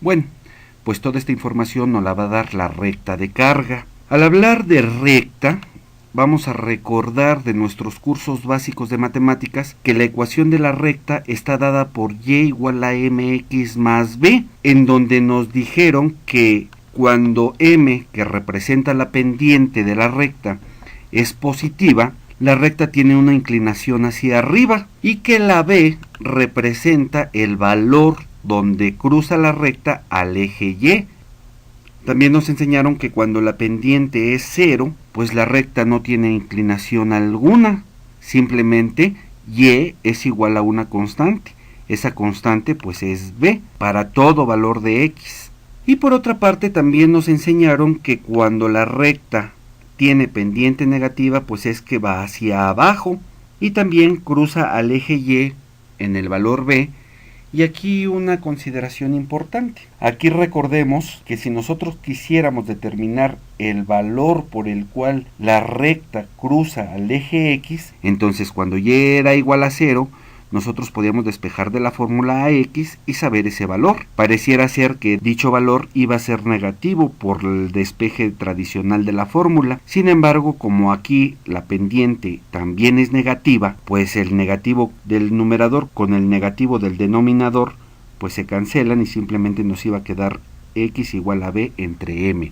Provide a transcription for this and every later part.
Bueno, pues toda esta información nos la va a dar la recta de carga. Al hablar de recta, vamos a recordar de nuestros cursos básicos de matemáticas que la ecuación de la recta está dada por y igual a mx más b, en donde nos dijeron que cuando m, que representa la pendiente de la recta, es positiva, la recta tiene una inclinación hacia arriba y que la b representa el valor donde cruza la recta al eje y. También nos enseñaron que cuando la pendiente es 0, pues la recta no tiene inclinación alguna, simplemente y es igual a una constante. Esa constante pues es b para todo valor de x. Y por otra parte también nos enseñaron que cuando la recta tiene pendiente negativa, pues es que va hacia abajo y también cruza al eje y en el valor b. Y aquí una consideración importante. Aquí recordemos que si nosotros quisiéramos determinar el valor por el cual la recta cruza al eje x, entonces cuando y era igual a 0, nosotros podíamos despejar de la fórmula a x y saber ese valor. Pareciera ser que dicho valor iba a ser negativo por el despeje tradicional de la fórmula. Sin embargo, como aquí la pendiente también es negativa, pues el negativo del numerador con el negativo del denominador pues se cancelan y simplemente nos iba a quedar x igual a b entre m.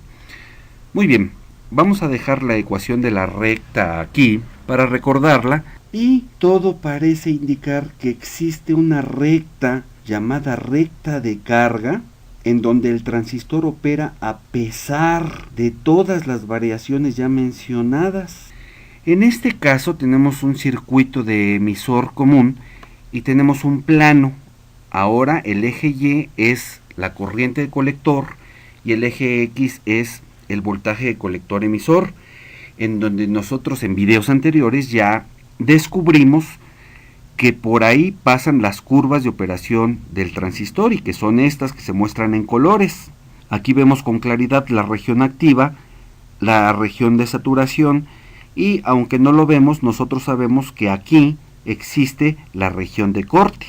Muy bien, vamos a dejar la ecuación de la recta aquí para recordarla. Y todo parece indicar que existe una recta llamada recta de carga, en donde el transistor opera a pesar de todas las variaciones ya mencionadas. En este caso tenemos un circuito de emisor común y tenemos un plano. Ahora el eje Y es la corriente de colector y el eje X es el voltaje de colector emisor, en donde nosotros en videos anteriores ya descubrimos que por ahí pasan las curvas de operación del transistor y que son estas que se muestran en colores. Aquí vemos con claridad la región activa, la región de saturación y aunque no lo vemos, nosotros sabemos que aquí existe la región de corte.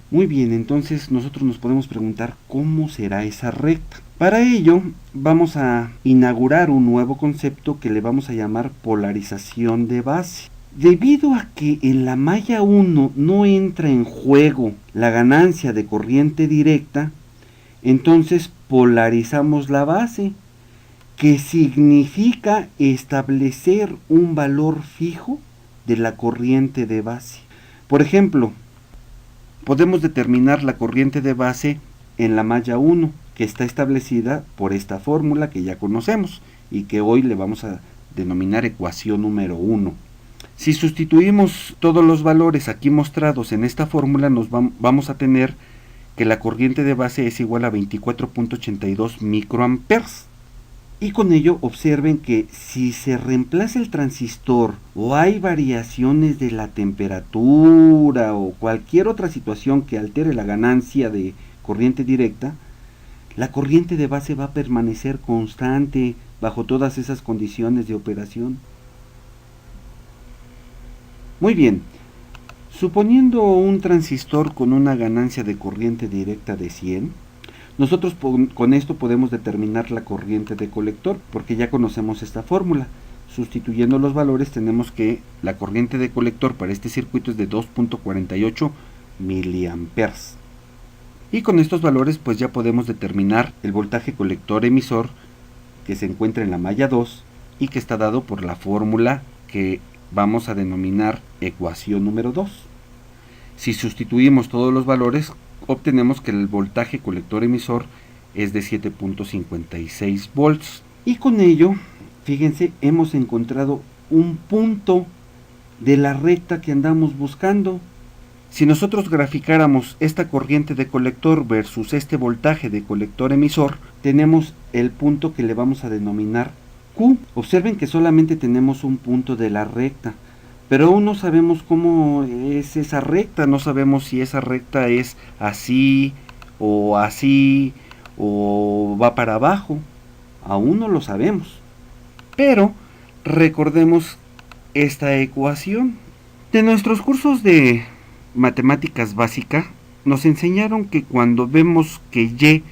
Muy bien, entonces nosotros nos podemos preguntar cómo será esa recta. Para ello vamos a inaugurar un nuevo concepto que le vamos a llamar polarización de base. Debido a que en la malla 1 no entra en juego la ganancia de corriente directa, entonces polarizamos la base, que significa establecer un valor fijo de la corriente de base. Por ejemplo, podemos determinar la corriente de base en la malla 1, que está establecida por esta fórmula que ya conocemos y que hoy le vamos a denominar ecuación número 1. Si sustituimos todos los valores aquí mostrados en esta fórmula, vamos a tener que la corriente de base es igual a 24.82 microamperes. Y con ello observen que si se reemplaza el transistor o hay variaciones de la temperatura o cualquier otra situación que altere la ganancia de corriente directa, la corriente de base va a permanecer constante bajo todas esas condiciones de operación. Muy bien, suponiendo un transistor con una ganancia de corriente directa de 100, nosotros con esto podemos determinar la corriente de colector, porque ya conocemos esta fórmula. Sustituyendo los valores tenemos que la corriente de colector para este circuito es de 2.48 miliamperes. Y con estos valores pues ya podemos determinar el voltaje colector emisor que se encuentra en la malla 2 y que está dado por la fórmula que vamos a denominar ecuación número 2. Si sustituimos todos los valores, obtenemos que el voltaje colector emisor es de 7.56 volts. Y con ello, fíjense, hemos encontrado un punto de la recta que andamos buscando. Si nosotros graficáramos esta corriente de colector versus este voltaje de colector emisor, tenemos el punto que le vamos a denominar Q. Observen que solamente tenemos un punto de la recta, pero aún no sabemos cómo es esa recta, no sabemos si esa recta es así o va para abajo, aún no lo sabemos. Pero recordemos esta ecuación. De nuestros cursos de matemáticas básicas nos enseñaron que cuando vemos que y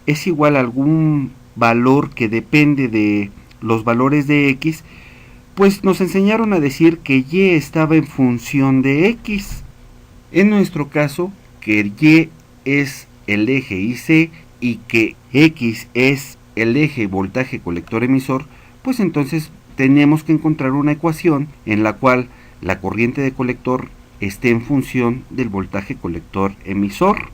es igual a algún valor que depende de los valores de X, pues nos enseñaron a decir que Y estaba en función de X. En nuestro caso, que Y es el eje IC y que X es el eje voltaje colector emisor, pues entonces tenemos que encontrar una ecuación en la cual la corriente de colector esté en función del voltaje colector emisor.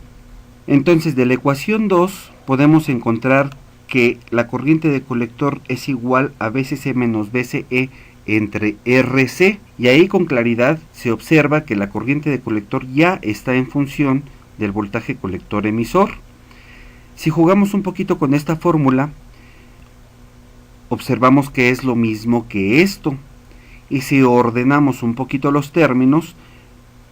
Entonces, de la ecuación 2 podemos encontrar que la corriente de colector es igual a VCC menos VCE entre RC, y ahí con claridad se observa que la corriente de colector ya está en función del voltaje colector emisor. Si jugamos un poquito con esta fórmula, observamos que es lo mismo que esto, y si ordenamos un poquito los términos,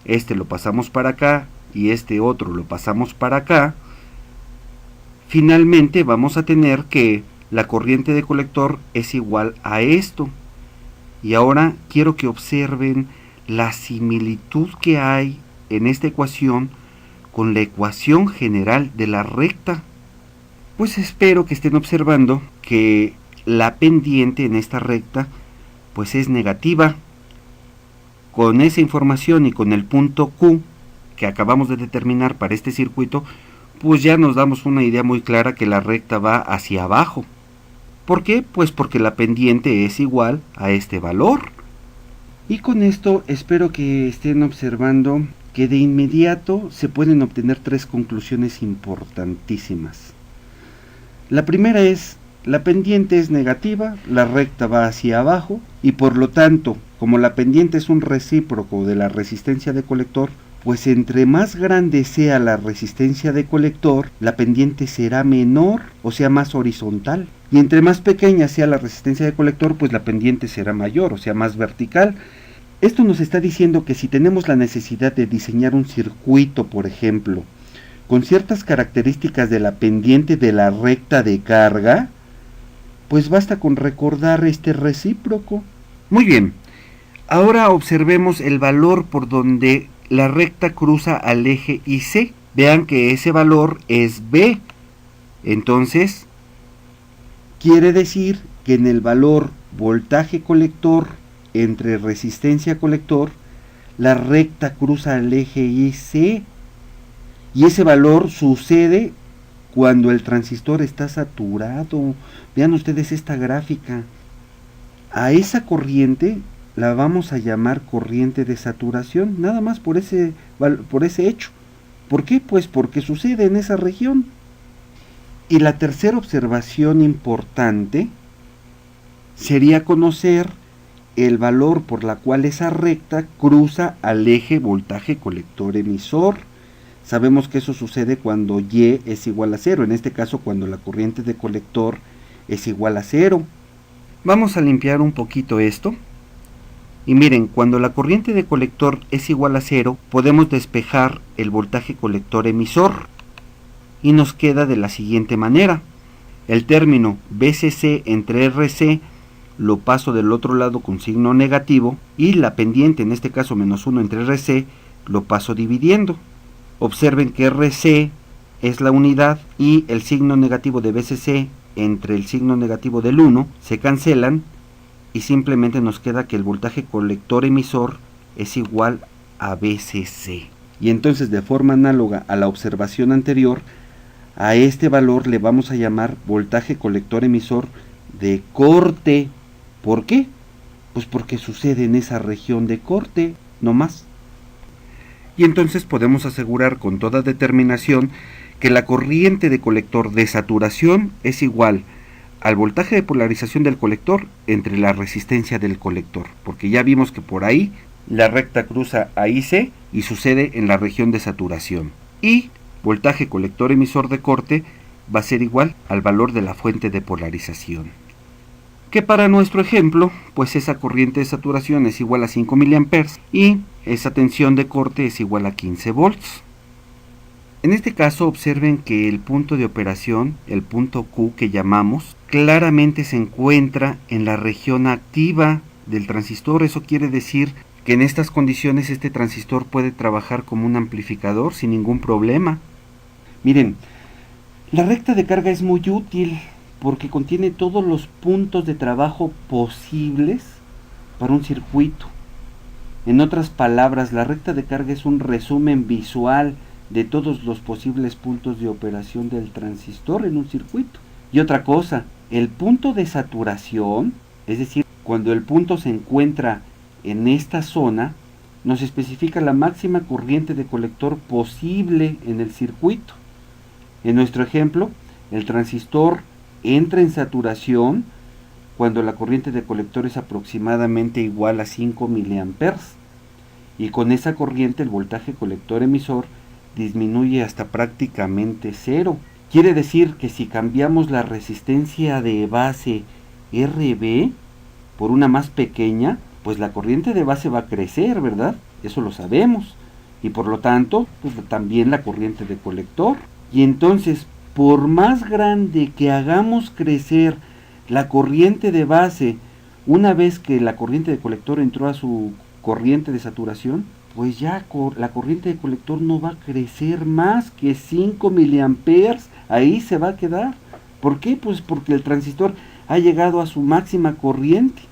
este lo pasamos para acá y este otro lo pasamos para acá, finalmente vamos a tener que la corriente de colector es igual a esto. Y ahora quiero que observen la similitud que hay en esta ecuación con la ecuación general de la recta. Pues espero que estén observando que la pendiente en esta recta pues es negativa. Con esa información y con el punto Q que acabamos de determinar para este circuito, pues ya nos damos una idea muy clara que la recta va hacia abajo. ¿Por qué? Pues porque la pendiente es igual a este valor. Y con esto espero que estén observando que de inmediato se pueden obtener tres conclusiones importantísimas. La primera es, la pendiente es negativa, la recta va hacia abajo, y por lo tanto, como la pendiente es un recíproco de la resistencia de colector, pues entre más grande sea la resistencia de colector, la pendiente será menor, o sea más horizontal. Y entre más pequeña sea la resistencia de colector, pues la pendiente será mayor, o sea más vertical. Esto nos está diciendo que si tenemos la necesidad de diseñar un circuito, por ejemplo, con ciertas características de la pendiente de la recta de carga, pues basta con recordar este recíproco. Muy bien, ahora observemos el valor por donde la recta cruza al eje IC. Vean que ese valor es B. Entonces, quiere decir que en el valor voltaje colector entre resistencia colector, la recta cruza al eje IC. Y ese valor sucede cuando el transistor está saturado. Vean ustedes esta gráfica. A esa corriente la vamos a llamar corriente de saturación, nada más por ese hecho. ¿Por qué? Pues porque sucede en esa región. Y la tercera observación importante sería conocer el valor por la cual esa recta cruza al eje voltaje colector emisor. Sabemos que eso sucede cuando Y es igual a 0, en este caso cuando la corriente de colector es igual a 0. Vamos a limpiar un poquito esto. Y miren, cuando la corriente de colector es igual a 0, podemos despejar el voltaje colector emisor. Y nos queda de la siguiente manera. El término VCC entre RC lo paso del otro lado con signo negativo, y la pendiente, en este caso menos 1 entre RC, lo paso dividiendo. Observen que RC es la unidad y el signo negativo de VCC entre el signo negativo del 1 se cancelan, y simplemente nos queda que el voltaje colector emisor es igual a VCC. Y entonces, de forma análoga a la observación anterior, a este valor le vamos a llamar voltaje colector emisor de corte. ¿Por qué? Pues porque sucede en esa región de corte, no más. Y entonces podemos asegurar con toda determinación que la corriente de colector de saturación es igual al voltaje de polarización del colector entre la resistencia del colector, porque ya vimos que por ahí la recta cruza a IC y sucede en la región de saturación. Y voltaje colector emisor de corte va a ser igual al valor de la fuente de polarización. Que para nuestro ejemplo, pues esa corriente de saturación es igual a 5 mA y esa tensión de corte es igual a 15 volts. En este caso observen que el punto de operación, el punto Q que llamamos, claramente se encuentra en la región activa del transistor. Eso quiere decir que en estas condiciones este transistor puede trabajar como un amplificador sin ningún problema. Miren, La recta de carga es muy útil porque contiene todos los puntos de trabajo posibles para un circuito. En otras palabras, la recta de carga es un resumen visual de todos los posibles puntos de operación del transistor en un circuito. Y otra cosa, el punto de saturación, es decir, cuando el punto se encuentra en esta zona, nos especifica la máxima corriente de colector posible en el circuito. En nuestro ejemplo, el transistor entra en saturación cuando la corriente de colector es aproximadamente igual a 5 mA, y con esa corriente el voltaje colector emisor disminuye hasta prácticamente cero. Quiere decir que si cambiamos la resistencia de base RB por una más pequeña, pues la corriente de base va a crecer, ¿verdad? Eso lo sabemos. Y por lo tanto, pues también la corriente de colector. Y entonces, por más grande que hagamos crecer la corriente de base, una vez que la corriente de colector entró a su corriente de saturación, pues ya la corriente de colector no va a crecer más que 5 miliamperes, ahí se va a quedar. ¿Por qué? Pues porque el transistor ha llegado a su máxima corriente,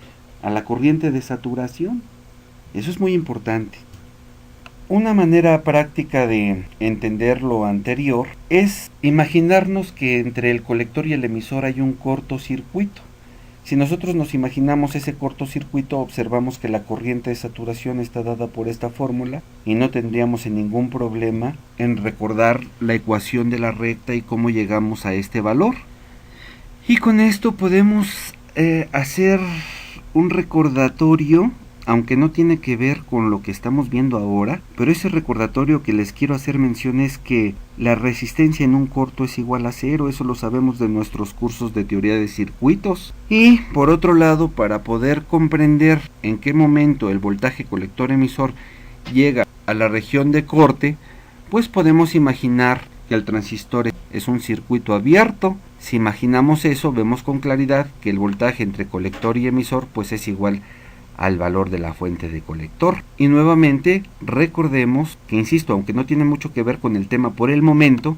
a la corriente de saturación. Eso es muy importante. Una manera práctica de entender lo anterior es imaginarnos que entre el colector y el emisor hay un cortocircuito. Si nosotros nos imaginamos ese cortocircuito, observamos que la corriente de saturación está dada por esta fórmula y no tendríamos ningún problema en recordar la ecuación de la recta y cómo llegamos a este valor. Y con esto podemos hacer un recordatorio, aunque no tiene que ver con lo que estamos viendo ahora, pero ese recordatorio que les quiero hacer mención es que la resistencia en un corto es igual a cero, eso lo sabemos de nuestros cursos de teoría de circuitos. Y por otro lado, para poder comprender en qué momento el voltaje colector emisor llega a la región de corte, pues podemos imaginar que el transistor es un circuito abierto. Si imaginamos eso, vemos con claridad que el voltaje entre colector y emisor pues es igual al valor de la fuente de colector. Y nuevamente recordemos que, insisto, aunque no tiene mucho que ver con el tema por el momento,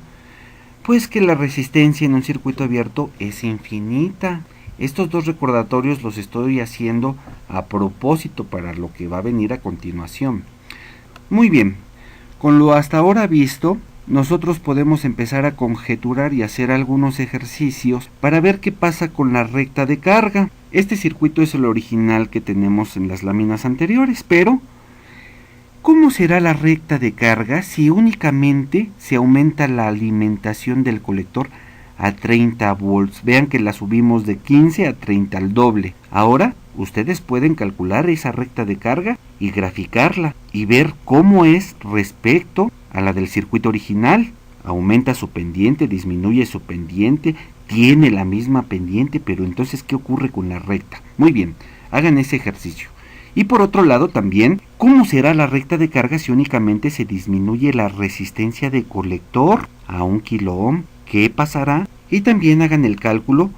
pues que la resistencia en un circuito abierto es infinita. Estos dos recordatorios los estoy haciendo a propósito para lo que va a venir a continuación. Muy bien, con lo hasta ahora visto, nosotros podemos empezar a conjeturar y hacer algunos ejercicios para ver qué pasa con la recta de carga. Este circuito es el original que tenemos en las láminas anteriores, pero ¿cómo será la recta de carga si únicamente se aumenta la alimentación del colector a 30 volts? Vean que la subimos de 15 a 30 al doble. Ahora ustedes pueden calcular esa recta de carga y graficarla y ver cómo es respecto a la del circuito original. Aumenta su pendiente, disminuye su pendiente, tiene la misma pendiente, pero entonces ¿qué ocurre con la recta? Muy bien, hagan ese ejercicio. Y por otro lado también, ¿cómo será la recta de carga si únicamente se disminuye la resistencia de colector a 1 kilo ohm? ¿Qué pasará? Y también hagan el cálculo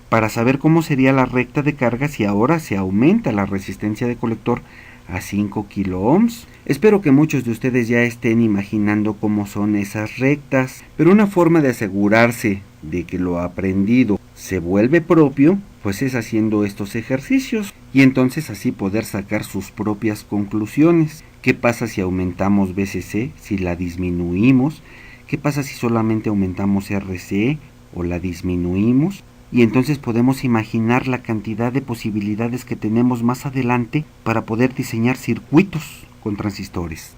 para saber cómo sería la recta de carga si ahora se aumenta la resistencia de colector a 5 kilo ohms. Espero que muchos de ustedes ya estén imaginando cómo son esas rectas, pero una forma de asegurarse de que lo aprendido se vuelve propio, pues es haciendo estos ejercicios y entonces así poder sacar sus propias conclusiones. ¿Qué pasa si aumentamos BCC, si la disminuimos? ¿Qué pasa si solamente aumentamos RC o la disminuimos? Y entonces podemos imaginar la cantidad de posibilidades que tenemos más adelante para poder diseñar circuitos con transistores.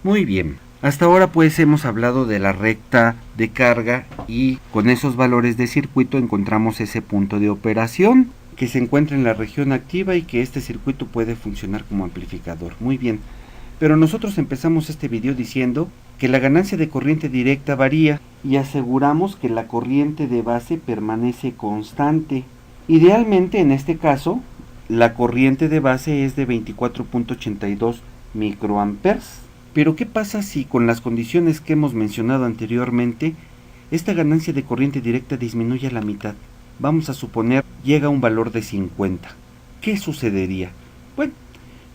Muy bien, hasta ahora pues hemos hablado de la recta de carga y con esos valores de circuito encontramos ese punto de operación que se encuentra en la región activa y que este circuito puede funcionar como amplificador. Muy bien, pero nosotros empezamos este video diciendo que la ganancia de corriente directa varía y aseguramos que la corriente de base permanece constante. Idealmente en este caso, la corriente de base es de 24.82 microamperes. Pero ¿qué pasa si con las condiciones que hemos mencionado anteriormente, esta ganancia de corriente directa disminuye a la mitad? Vamos a suponer llega a un valor de 50. ¿Qué sucedería? Bueno,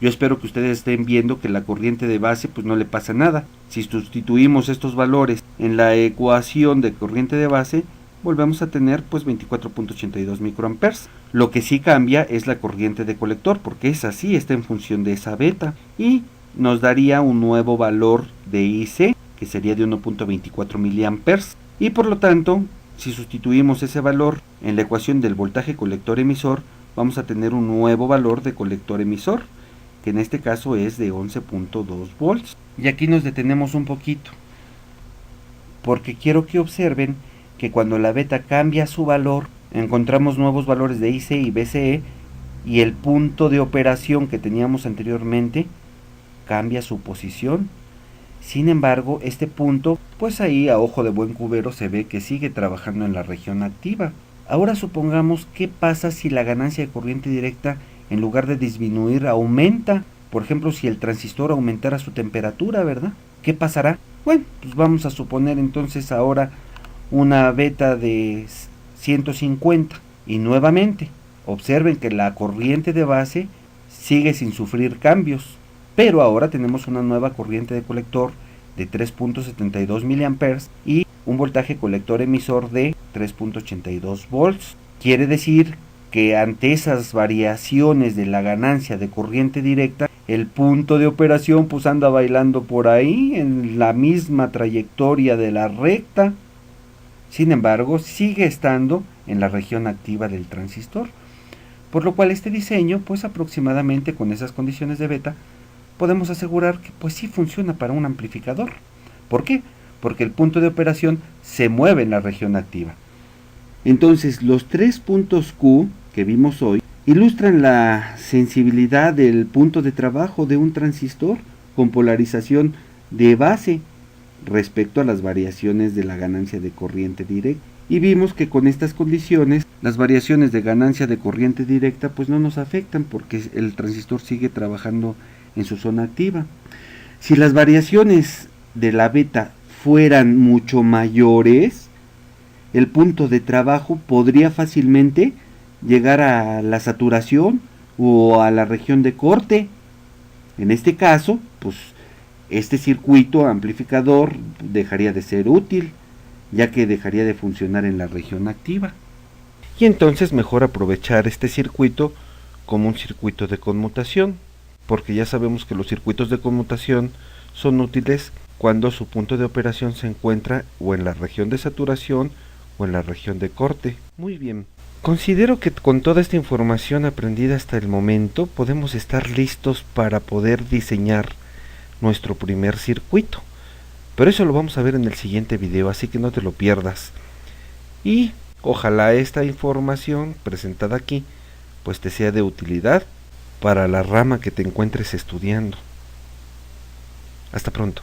Yo espero que ustedes estén viendo que la corriente de base pues no le pasa nada. Si sustituimos estos valores en la ecuación de corriente de base, volvemos a tener pues 24.82 microamperes. Lo que sí cambia es la corriente de colector, porque esa sí está en función de esa beta, y nos daría un nuevo valor de IC, que sería de 1.24 miliamperes, y por lo tanto, si sustituimos ese valor en la ecuación del voltaje colector emisor, vamos a tener un nuevo valor de colector emisor, que en este caso es de 11.2 volts. Y aquí nos detenemos un poquito, porque quiero que observen que cuando la beta cambia su valor, encontramos nuevos valores de IC y BCE, y el punto de operación que teníamos anteriormente cambia su posición. Sin embargo, este punto, pues ahí a ojo de buen cubero se ve que sigue trabajando en la región activa. Ahora supongamos qué pasa si la ganancia de corriente directa, en lugar de disminuir, aumenta. Por ejemplo, si el transistor aumentara su temperatura, ¿verdad? ¿Qué pasará? Bueno, pues vamos a suponer entonces ahora una beta de 150, y nuevamente observen que la corriente de base sigue sin sufrir cambios, pero ahora tenemos una nueva corriente de colector de 3.72 miliamperes y un voltaje colector emisor de 3.82 volts. Quiere decir que ante esas variaciones de la ganancia de corriente directa, el punto de operación pues anda bailando por ahí en la misma trayectoria de la recta. Sin embargo, sigue estando en la región activa del transistor, por lo cual este diseño, pues aproximadamente con esas condiciones de beta, podemos asegurar que pues sí funciona para un amplificador. ¿Por qué? Porque el punto de operación se mueve en la región activa. Entonces, los 3 puntos Q que vimos hoy ilustran la sensibilidad del punto de trabajo de un transistor con polarización de base respecto a las variaciones de la ganancia de corriente directa. Y vimos que con estas condiciones las variaciones de ganancia de corriente directa pues no nos afectan, porque el transistor sigue trabajando en su zona activa. Si las variaciones de la beta fueran mucho mayores, el punto de trabajo podría fácilmente llegar a la saturación o a la región de corte. En este caso, pues este circuito amplificador dejaría de ser útil, ya que dejaría de funcionar en la región activa. Y entonces mejor aprovechar este circuito como un circuito de conmutación, porque ya sabemos que los circuitos de conmutación son útiles cuando su punto de operación se encuentra o en la región de saturación o en la región de corte. Muy bien. Considero que con toda esta información aprendida hasta el momento podemos estar listos para poder diseñar nuestro primer circuito. Pero eso lo vamos a ver en el siguiente video, así que no te lo pierdas. Y ojalá esta información presentada aquí pues te sea de utilidad para la rama que te encuentres estudiando. Hasta pronto.